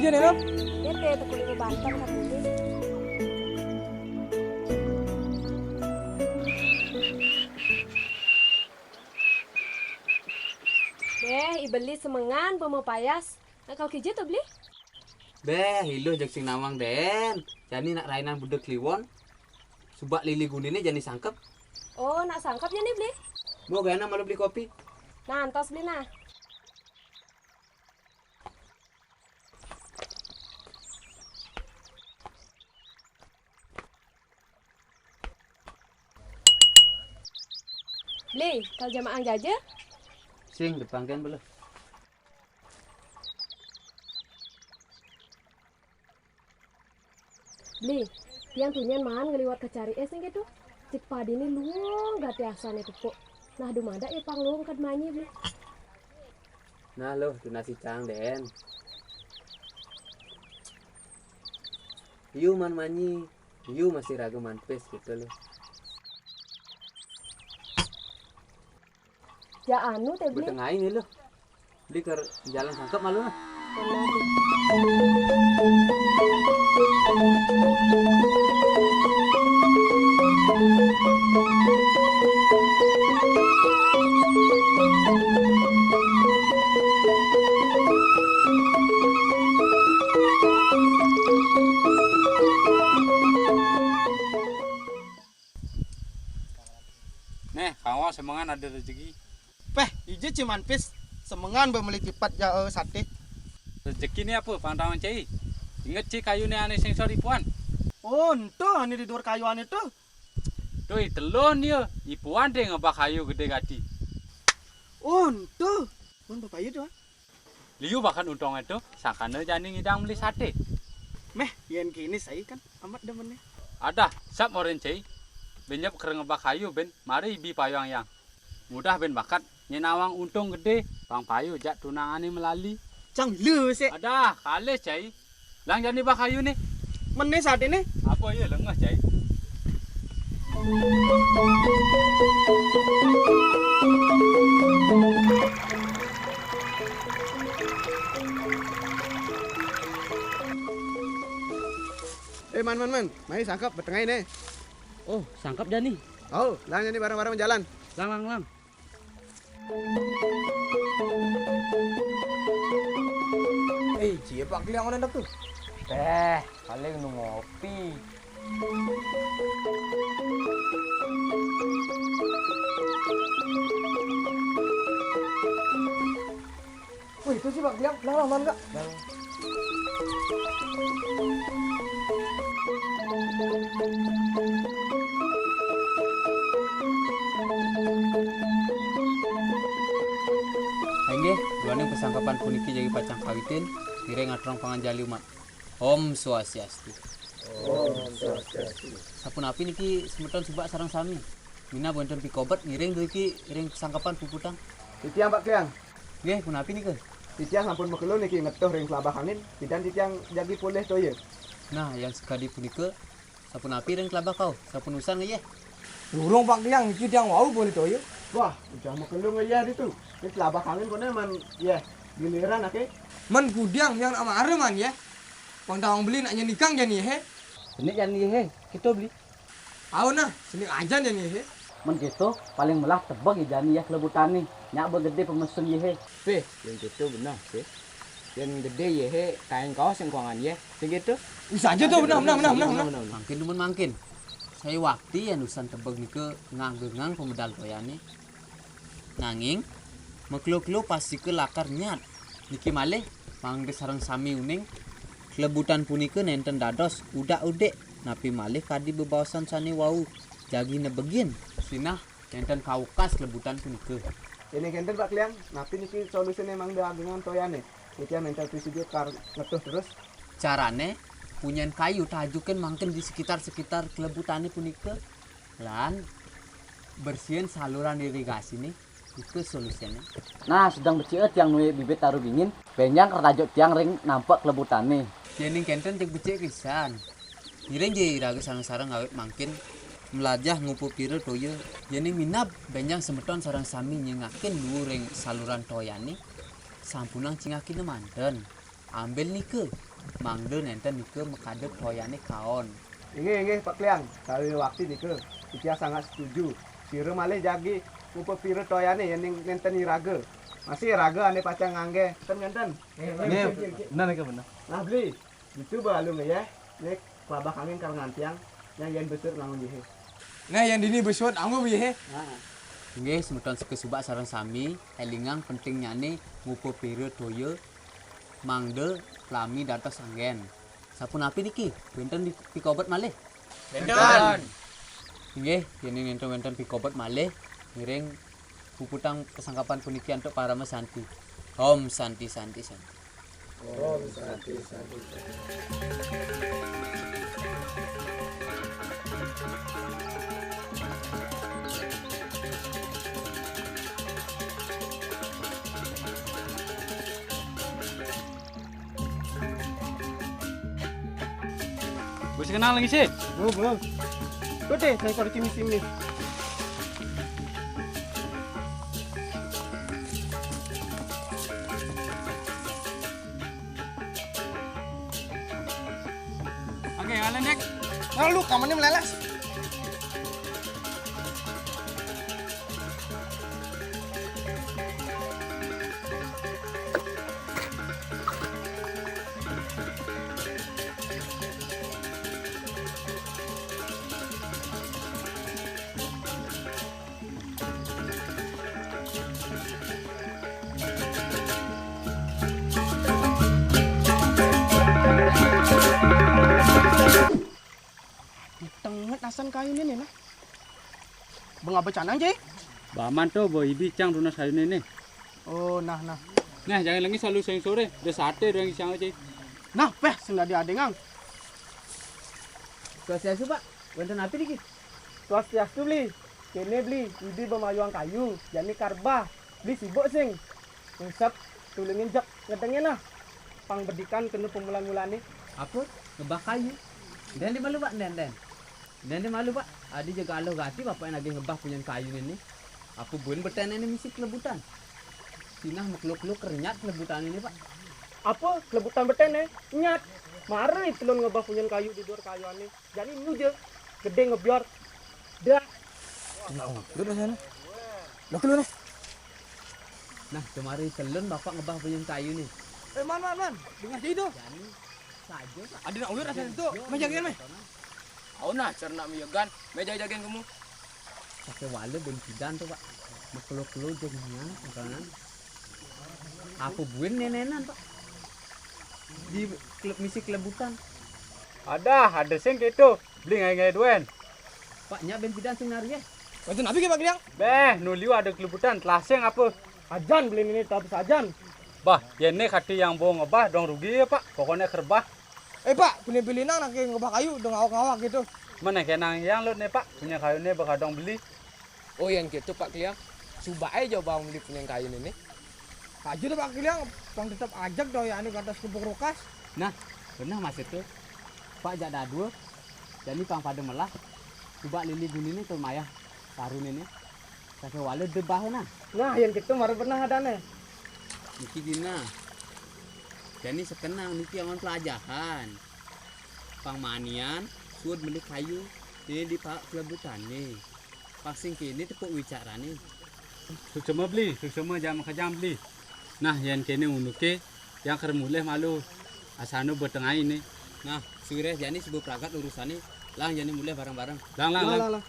kerja nih, Rob? Bete tuh kulit bantal kan ini. Ibeli semengan mau payas. Nak kau kerja tuh beli? Hiluh jak sing nawang den. Jani nak rainan budek kliwon. Subak lili gunine jani sangkep. Oh, nak sangkap ya nih beli? Mau gana malu beli kopi. Nah, antos beli nah. Beli, kalau jamaah gajah? Sing depan kan belum. Beli, tiang tunyan man ngeliwat ke cari nih gitu. Cik padi ini luang gak tiasan itu kok. Nah, dumada ya pang luang kad manyi beli. Nah loh, tu nasi cang den. Yu man manyi. Yu masih ragu manpes gitu loh. Ya anu teh beli. Betengah ini loh. Beli ke jalan sangkep malu lah. Nih, kawan semangat ada rezeki. Peh, ije cuman pis semengan memiliki pat sate. Rezeki ni apa? Pandangan cai. Ingat cik kayu ni ane sing sorry puan. Oh, ento ini di luar kayuan itu. Doi telon dia. Ipuan dia ngebak kayu gede gati. Oh, ento. Pun bapak itu. Liu bahkan untung itu sakana jani ngidang beli sate. Meh, yang kini saya kan amat demennya. Ada, sap orang cai. Benyap kereng ngebak kayu ben, mari bi payung yang. Mudah ben bakat nyenawang untung gede. Bang payu jak tunangane melali. Cang lu sih. Ada, kale cai. Lang jani bak kayu ni. Mana sate nih? Apa ya lengah cai? Man. Mari sangkap bertengah ini. Oh, sangkep dah ni. Oh, lang ini bareng-bareng jalan. Lang. Cie pak liang mana tuh? Paling nu ngopi. Wih, itu sih pak liang, lang enggak? Nggih, duane pesangkapan puniki jadi pacang kawitin, kire ngatrong panganjali umat. Om Swastiastu. Sapun api niki semeton subak sareng sami. Mina wonten pikobat ngiring deui iki iring pesangkapan puputang. Titiang pak liang. Nggih, pun api niki. Titiang sampun mekelo niki ngetuh ring selabah angin, pidan titiang jagi pulih to ye. Nah, yang sekadi punika sapun api ring kelabah kau, sapun usan nggih. Durung pak liang iki tiang wau boleh to ye. Wah, udah mekelo ngaya itu. Ini selabah angin kone man ye giliran ake. Man kudiang yang amare man ya. Pangtawang beli nak nikang jani he. Ini jani he, kita beli. Aw nah, sini aja jani he. Men gitu paling melah tebak ya jani ya kelebutan nih. Nyak begede pemesen ye he. Pe, yang gitu benar, pe. Yang gede ye he, kain kaos yang kuangan ye. Begitu. Bisa aja tuh benar. Mangkin dumun mangkin. Saya waktu yang usan tebeg nike ngang pemedal toyane. Nanging meklo-klo pasti ke lakar nyat. Niki malih mangde sareng sami uning. Kelebutan punika nenten dados udak-udek napi malih kadi bebawasan sani wau jagi nebegin sinah nenten kaukas kelebutan punika. Ini kenten pak liang, napi niki solusinya emang dah dengan toyane. Niki mental presidio kar ngetuh terus. Carane punyen kayu tajukan mangken di sekitar kelebutane punika lan bersihin saluran irigasi nih itu solusinya. Nah, sedang becik yang nuwe bibit taruh dingin, benjang kertajok tiang ring nampak kelebutan nih. Jening kenten cek becik pisan. Ngiring je iraga sareng-sareng awet mangkin melajah ngupu pira toya. Jening minap benjang semeton sareng sami nyengakin luring saluran toyane sampunang cingakin manten. Ambil nike mangde nenten nike mekadep toyane kaon. Inge Pak Kliang, dari waktu nike Ikia sangat setuju. Pire malih jagi ngumpul pire toyane yang nenten iraga. Masih raga ane pacang ngangge. Ngenten. Benar nih benar. Nah beli. Itu balu nge ya. Nek kelabak angin karangan tiang yang yen besar nangun yehe. Nah yang dini besar anggo yehe. Nggih semeton sekesubak sareng sami elingang penting nyane ngumpul pire toya mangde lami dados anggen. Sapunapi niki? Benten pikobat malih. Benten. Nggih, yen enten pikobat malih ngiring puputang kesangkapan puniki untuk para mesanti. Om santi. Oh, santi. Bisa kenal lagi sih? Belum. Tuh deh, saya kalau sini. Oke, kalian Nek. Lalu kamarnya melelas. Tenget asan kayu ini nah. Benga becanang cai. Baman tuh boy bicang dunas kayu ini. Oh, nah. Nah, jangan lagi selalu siang sore. Udah sate doang siang aja. Nah, peh senggak diadengang. Swastiastu, Pak. Wonten api niki? Swastiastu beli. Kene beli, idi bemayuang kayu, jani karba. Beli sibuk sing. Ngusap tulungin jak ngedengnya nah. Pang bedikan kena pemulan-mulane. Apa? Ngebak kayu. Dan di malu, Pak, den. Dan di malu, Pak. Adi jaga aloh gati bapak yang lagi ngebah punya kayu ini. Apa buen bertanya ini misi kelebutan. Sinah mekluk-kluk renyat kelebutan ini, Pak. Apa kelebutan betene? Nyat. Mari telun ngebah punya kayu di luar kayu ane. Jadi nuje gede ngebiar. Dah. Duduk sana. Lo keluar nih. Nah, kemari telun bapak ngebah punya kayu nih. Man. Dengar itu. Jadi saja, Pak. Ada nak ulur asal itu. Mejakin meh. Au nah cernak miyagan, meja jagain kamu. Pakai wale ben pidan tuh, Pak. Mekluk-kluk jadinya kan. Apa buen nenenan, Pak? Di klub misi kelebutan. Ada sing gitu. Beli ngai duen. Pak nya ben pidan sing nari ya. Bantu nabi ke Pak Giang. Beh, nuliu ada kelebutan. Telaseng apa? Ajan beli ini tapi sajan. Bah, ini kati yang bohong ngebah dong rugi ya, Pak. Pokoknya kerbah. Pak, pilih-pilih nang nak ngebah kayu dong ngawak-ngawak gitu. Mana kenang yang lu nih, Pak? Punya kayu nih bakal dong beli. Oh yang gitu Pak Kliang. Coba aja bang beli punya kayu ini. Aja deh Pak Giang, pang tetap ajak dong ya anu kata sekupuk rokas. Nah, benar Mas itu. Pak jak dua. Jadi pang pada melah. Coba lili guni ini tuh maya. Tarun ini. Pakai wale debah nah. Nah, yang gitu baru pernah ada nih. Niki dina. Jadi sekenang niki aman pelajaran. Pang manian, suud beli kayu. Ini di Pak kelebutan nih. Pasing kini tepuk wicara nih. Cuma beli, cuma jam kejam beli. Nah, yang kini unuke yang kermuleh malu. Asano bertengah ini. Nah, sore jadi sebuah peragat urusan ini. Lang jadi mulai bareng-bareng. Lang. Lah.